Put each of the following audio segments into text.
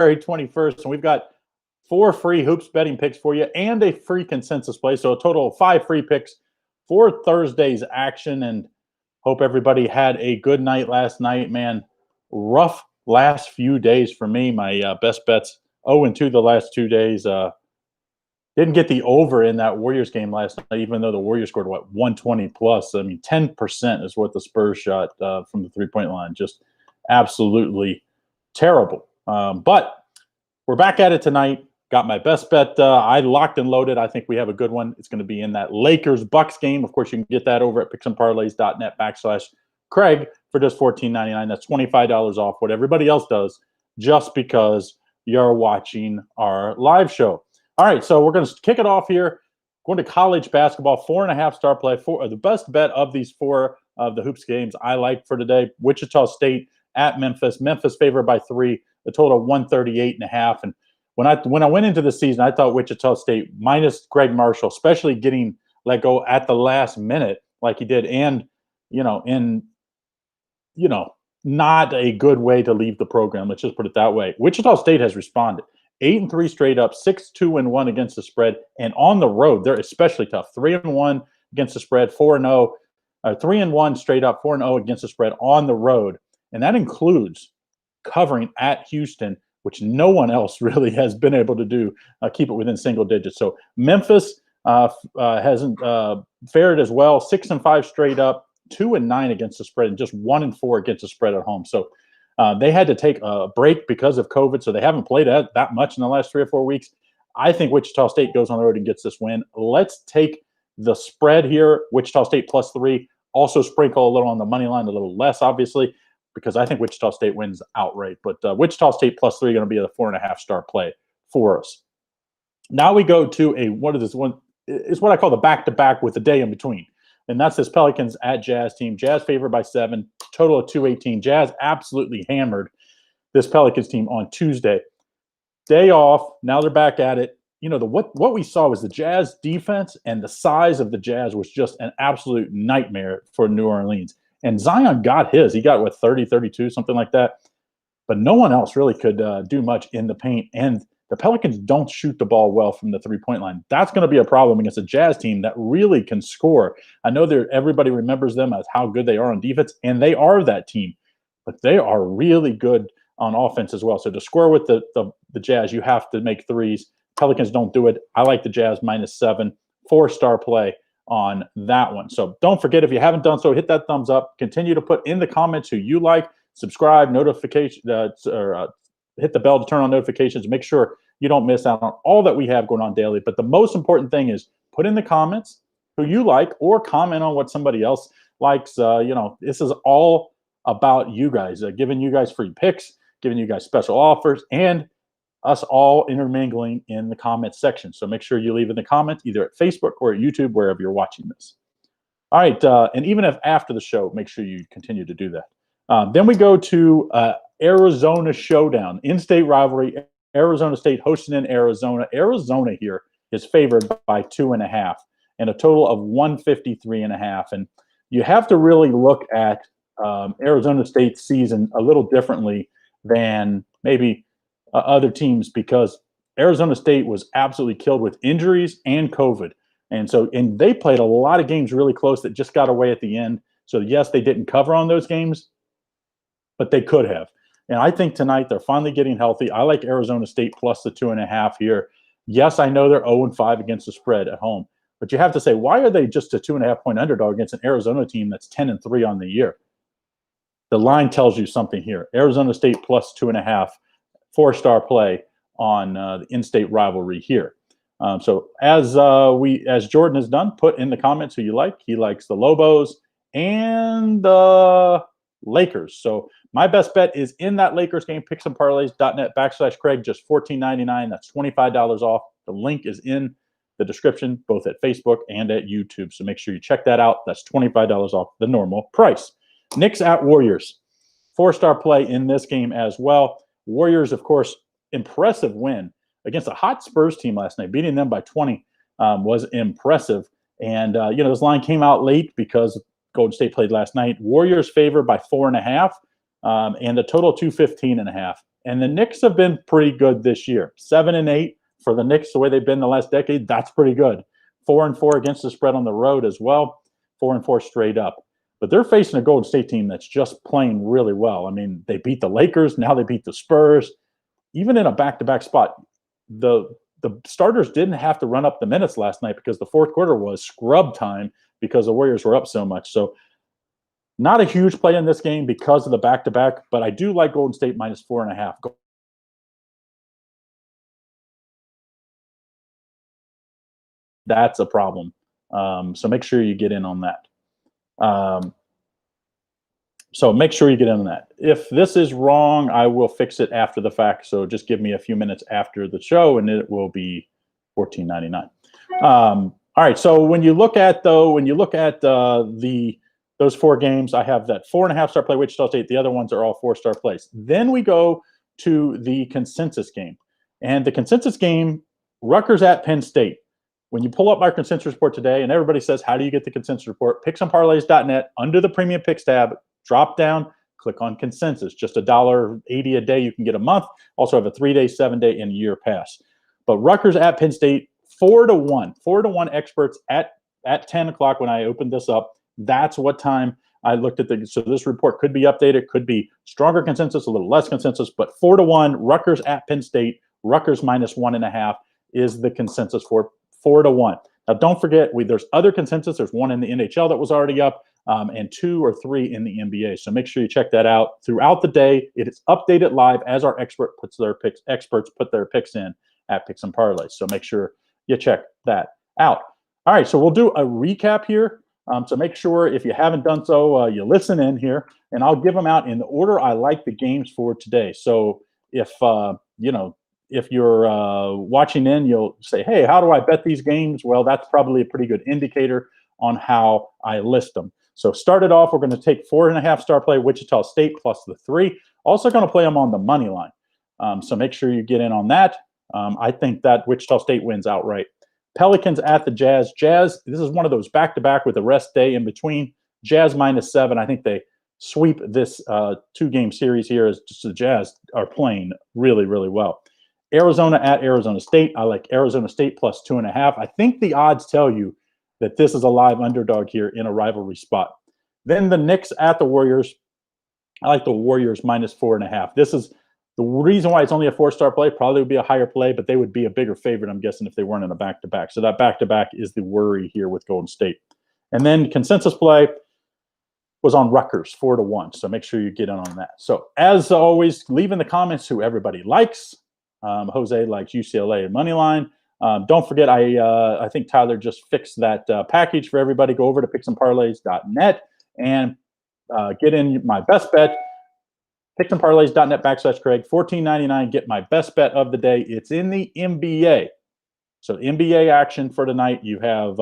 21st, and we've got 4 free hoops betting picks for you and a free consensus play. So a total of 5 free picks for Thursday's action. And hope everybody had a good night last night, man. Rough last few days for me. My best bets 0-2 the last 2 days. Didn't get the over in that Warriors game last night, even though the Warriors scored, 120 plus. I mean, 10% is what the Spurs shot from the three-point line. Just absolutely terrible. But we're back at it tonight. Got my best bet. I locked and loaded. I think we have a good one. It's going to be in that Lakers-Bucks game. Of course, you can get that over at picksandparlays.net/Craig for just $14.99. That's $25 off what everybody else does just because you're watching our live show. All right, so we're going to kick it off here. Going to college basketball, 4.5 star play. The best bet of these 4 of the hoops games I like for today. Wichita State at Memphis. Memphis favored by 3. The total 138.5. And when I went into the season, I thought Wichita State minus Greg Marshall, especially getting let go at the last minute like he did, and not a good way to leave the program. Let's just put it that way. Wichita State has responded. 8-3 straight up, 6-2-1 against the spread, and on the road they're especially tough. 3-1 against the spread, 4-0, 3-1 straight up, 4-0 against the spread on the road, and that includes covering at Houston, which no one else really has been able to do. Keep it within single digits. So Memphis hasn't fared as well. 6-5 straight up, 2-9 against the spread, and just 1-4 against the spread at home. So they had to take a break because of COVID, so they haven't played that much in the last 3 or 4 weeks. I think Wichita State goes on the road and gets this win. Let's take the spread here, Wichita State +3. Also sprinkle a little on the money line, a little less, obviously, because I think Wichita State wins outright. But Wichita State +3 going to be a 4.5 star play for us. Now we go to it's what I call the back-to-back with a day in between. And that's this Pelicans at Jazz team. Jazz favored by 7, total of 218. Jazz absolutely hammered this Pelicans team on Tuesday. Day off, now they're back at it. What we saw was the Jazz defense, and the size of the Jazz was just an absolute nightmare for New Orleans. And Zion got his. He got, 30, 32, something like that. But no one else really could do much in the paint. And the Pelicans don't shoot the ball well from the three-point line. That's going to be a problem against a Jazz team that really can score. I know everybody remembers them as how good they are on defense, and they are that team. But they are really good on offense as well. So to score with the Jazz, you have to make threes. Pelicans don't do it. I like the Jazz -7, 4-star play on that one. So don't forget, if you haven't done so, hit that thumbs up. Continue to put in the comments who you like. Subscribe, notification, hit the bell to turn on notifications. Make sure you don't miss out on all that we have going on daily. But the most important thing is put in the comments who you like, or comment on what somebody else likes. This is all about you guys, giving you guys free picks, giving you guys special offers, and us all intermingling in the comments section. So make sure you leave in the comments either at Facebook or at YouTube, wherever you're watching this. All right, and even if after the show, make sure you continue to do that. Then we go to Arizona Showdown, in-state rivalry. Arizona State hosting in Arizona. Arizona here is favored by 2.5 and a total of 153.5. And you have to really look at Arizona State's season a little differently than maybe other teams, because Arizona State was absolutely killed with injuries and COVID. And they played a lot of games really close that just got away at the end. So yes, they didn't cover on those games, but they could have. And I think tonight they're finally getting healthy. I like Arizona State plus the 2.5 here. Yes, I know they're 0-5 against the spread at home, but you have to say, why are they just a 2.5-point underdog against an Arizona team that's 10-3 on the year? The line tells you something here. Arizona State plus 2.5, 4-star play on the in-state rivalry here. So as Jordan has done, put in the comments who you like. He likes the Lobos and the Lakers. So my best bet is in that Lakers game. Picksandparlays.net/Craig, just $14.99. That's $25 off. The link is in the description, both at Facebook and at YouTube. So make sure you check that out. That's $25 off the normal price. Knicks at Warriors. 4-star play in this game as well. Warriors, of course, impressive win against a hot Spurs team last night. Beating them by 20 was impressive. And, this line came out late because Golden State played last night. Warriors favored by 4.5 and the total 215.5. And the Knicks have been pretty good this year. 7-8 for the Knicks, the way they've been the last decade. That's pretty good. 4-4 against the spread on the road as well. 4-4 straight up. But they're facing a Golden State team that's just playing really well. I mean, they beat the Lakers. Now they beat the Spurs. Even in a back-to-back spot, the starters didn't have to run up the minutes last night because the fourth quarter was scrub time because the Warriors were up so much. So not a huge play in this game because of the back-to-back, but I do like Golden State minus 4.5. That's a problem. So make sure you get in on that. So make sure you get in on that. If this is wrong, I will fix it after the fact. So just give me a few minutes after the show, and it will be $14.99. All right. So when you look at those four games, I have that 4.5-star play Wichita State. The other ones are all 4-star plays. Then we go to the consensus game, and the consensus game, Rutgers at Penn State. When you pull up my consensus report today, and everybody says, how do you get the consensus report? Picksandparlays.net, under the premium picks tab, drop down, click on consensus. Just $1.80 a day you can get a month. Also have a 3-day, 7-day, and year pass. But Rutgers at Penn State, 4-1. 4-1 experts at 10 o'clock when I opened this up. That's what time I looked at so this report could be updated, could be stronger consensus, a little less consensus, but 4-1, Rutgers at Penn State, Rutgers minus 1.5 is the consensus for 4-1. Now, don't forget, there's other consensus. There's one in the NHL that was already up, and 2 or 3 in the NBA. So make sure you check that out throughout the day. It is updated live as our experts put their picks in at Picks and Parlays. So make sure you check that out. All right, so we'll do a recap here. So make sure, if you haven't done so, you listen in here, and I'll give them out in the order I like the games for today. So if you're watching in, you'll say, hey, how do I bet these games? Well, that's probably a pretty good indicator on how I list them. So started off, we're going to take 4.5-star play Wichita State plus the 3. Also going to play them on the money line. So make sure you get in on that. I think that Wichita State wins outright. Pelicans at the Jazz. Jazz, this is one of those back-to-back with a rest day in between. Jazz minus 7. I think they sweep this 2-game series here as just the Jazz are playing really, really well. Arizona at Arizona State. I like Arizona State plus 2.5. I think the odds tell you that this is a live underdog here in a rivalry spot. Then the Knicks at the Warriors. I like the Warriors minus 4.5. This is the reason why it's only a 4-star play. Probably would be a higher play, but they would be a bigger favorite, I'm guessing, if they weren't in a back-to-back. So that back-to-back is the worry here with Golden State. And then consensus play was on Rutgers, 4-1. So make sure you get in on that. So as always, leave in the comments who everybody likes. Jose likes UCLA and moneyline. Don't forget, I think Tyler just fixed that package for everybody. Go over to picksandparlays.net and get in my best bet. Picksandparlays.net/Craig. $14.99. Get my best bet of the day. It's in the NBA. So NBA action for tonight. You have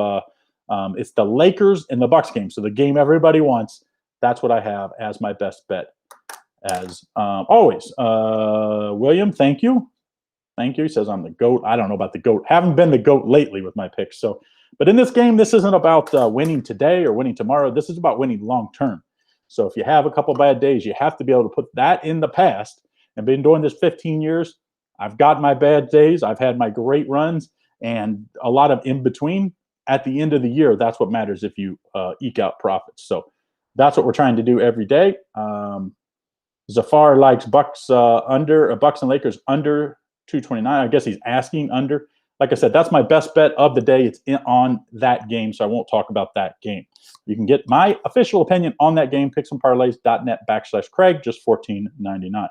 it's the Lakers and the Bucks game. So the game everybody wants. That's what I have as my best bet. As always, William, thank you. Thank you. He says I'm the GOAT. I don't know about the GOAT. Haven't been the GOAT lately with my picks. So, but in this game, this isn't about winning today or winning tomorrow. This is about winning long term. So if you have a couple bad days, you have to be able to put that in the past. I've been doing this 15 years. I've got my bad days. I've had my great runs and a lot of in between. At the end of the year, that's what matters if you eke out profits. So that's what we're trying to do every day. Zafar likes Bucks Bucks and Lakers under 229. I guess he's asking under. Like I said, that's my best bet of the day. It's on that game, so I won't talk about that game. You can get my official opinion on that game, picksandparlays.net/Craig, just $14.99.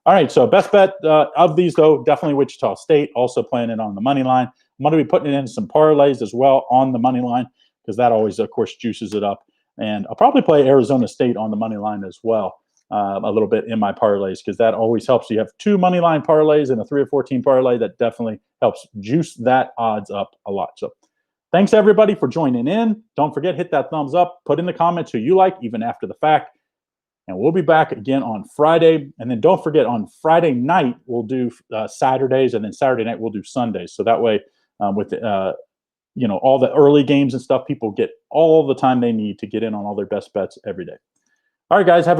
All right, so best bet of these, though, definitely Wichita State, also playing it on the money line. I'm going to be putting it in some parlays as well on the money line because that always, of course, juices it up. And I'll probably play Arizona State on the money line as well. A little bit in my parlays because that always helps. You have 2 money line parlays and a 3 or 14 parlay. That definitely helps juice that odds up a lot. So thanks everybody for joining in. Don't forget, hit that thumbs up, put in the comments who you like even after the fact, and we'll be back again on Friday. And then don't forget, on Friday night we'll do Saturdays, and then Saturday night we'll do Sundays. So that way with all the early games and stuff, people get all the time they need to get in on all their best bets every day. All right, guys, have